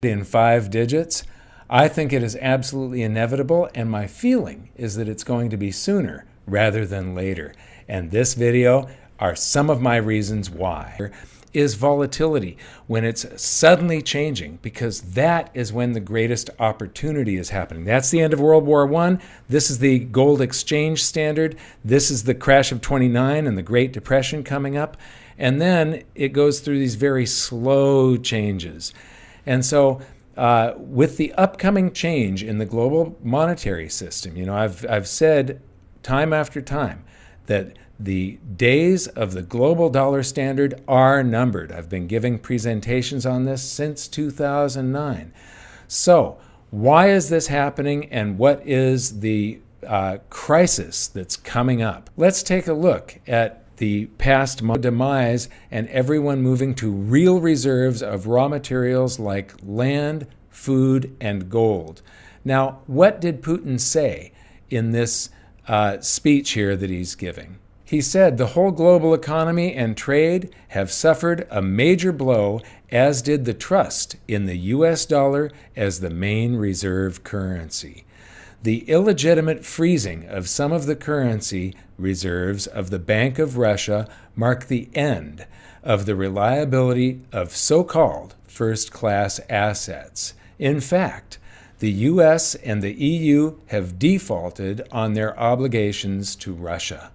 in 5 digits. I think it is absolutely inevitable, and my feeling is that it's going to be sooner rather than later. And this video are some of my reasons why. Is volatility, when it's suddenly changing, because that is when the greatest opportunity is happening. That's the end of World War I. This is the gold exchange standard. This is the crash of '29 and the Great Depression coming up. And then it goes through these very slow changes. And so with the upcoming change in the global monetary system, I've said time after time that the days of the global dollar standard are numbered. I've been giving presentations on this since 2009. So why is this happening, and what is the crisis that's coming up? Let's take a look at the past demise and everyone moving to real reserves of raw materials like land, food, and gold. Now, what did Putin say in this speech here that he's giving? He said the whole global economy and trade have suffered a major blow, as did the trust in the US dollar as the main reserve currency. The illegitimate freezing of some of the currency reserves of the Bank of Russia mark the end of the reliability of so-called first-class assets. In fact, the US and the EU have defaulted on their obligations to Russia.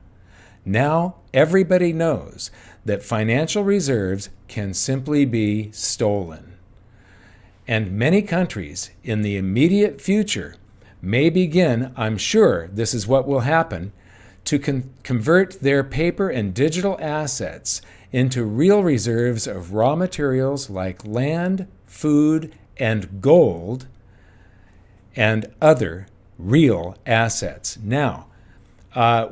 Now everybody knows that financial reserves can simply be stolen. And many countries in the immediate future may begin, I'm sure this is what will happen, to convert their paper and digital assets into real reserves of raw materials like land, food, and gold, and other real assets. Now,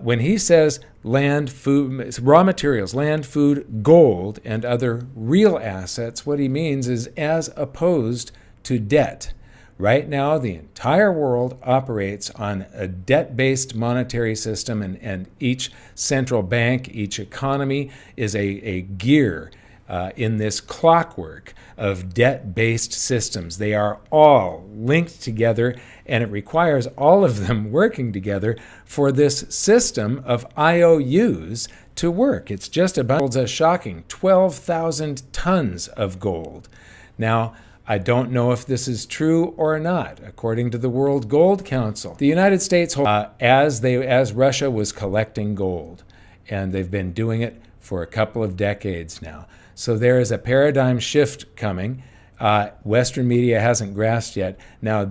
when he says land, food, raw materials, land, food, gold, and other real assets, what he means is as opposed to debt. Right now, the entire world operates on a debt-based monetary system, and each central bank, each economy is a gear in this clockwork of debt-based systems. They are all linked together, and it requires all of them working together for this system of IOUs to work. It's just about a shocking 12,000 tons of gold. Now, I don't know if this is true or not. According to the World Gold Council, the United States, as Russia was collecting gold, and they've been doing it for a couple of decades now. So there is a paradigm shift coming. Western media hasn't grasped yet. Now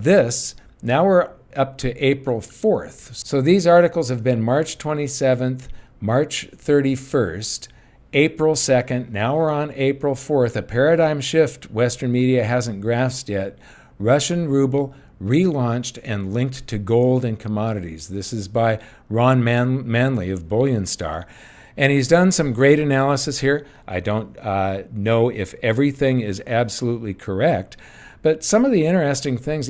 we're up to April 4th. So these articles have been March 27th, March 31st, April 2nd. Now we're on April 4th. A paradigm shift Western media hasn't grasped yet. Russian ruble relaunched and linked to gold and commodities. This is by Ron Manley of Bullion Star. And he's done some great analysis here. I don't know if everything is absolutely correct, but some of the interesting things,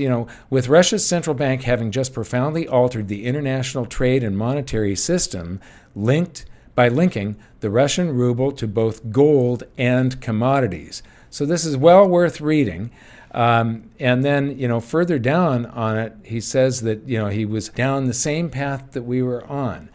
with Russia's central bank having just profoundly altered the international trade and monetary system by linking the Russian ruble to both gold and commodities. So this is well worth reading. And then, further down on it, he says that, he was down the same path that we were on.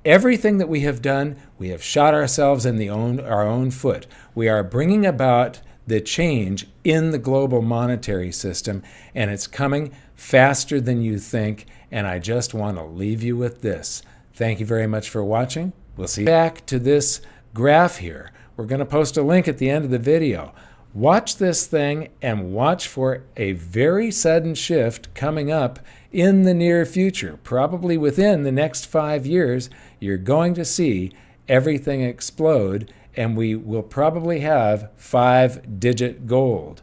Everything that we have done, we have shot ourselves in our own foot. We are bringing about the change in the global monetary system, and it's coming faster than you think, and I just want to leave you with this. Thank you very much for watching. We'll see you back to this graph here. We're going to post a link at the end of the video. Watch this thing and watch for a very sudden shift coming up in the near future. Probably within the next 5 years, you're going to see everything explode, and we will probably have 5-digit gold.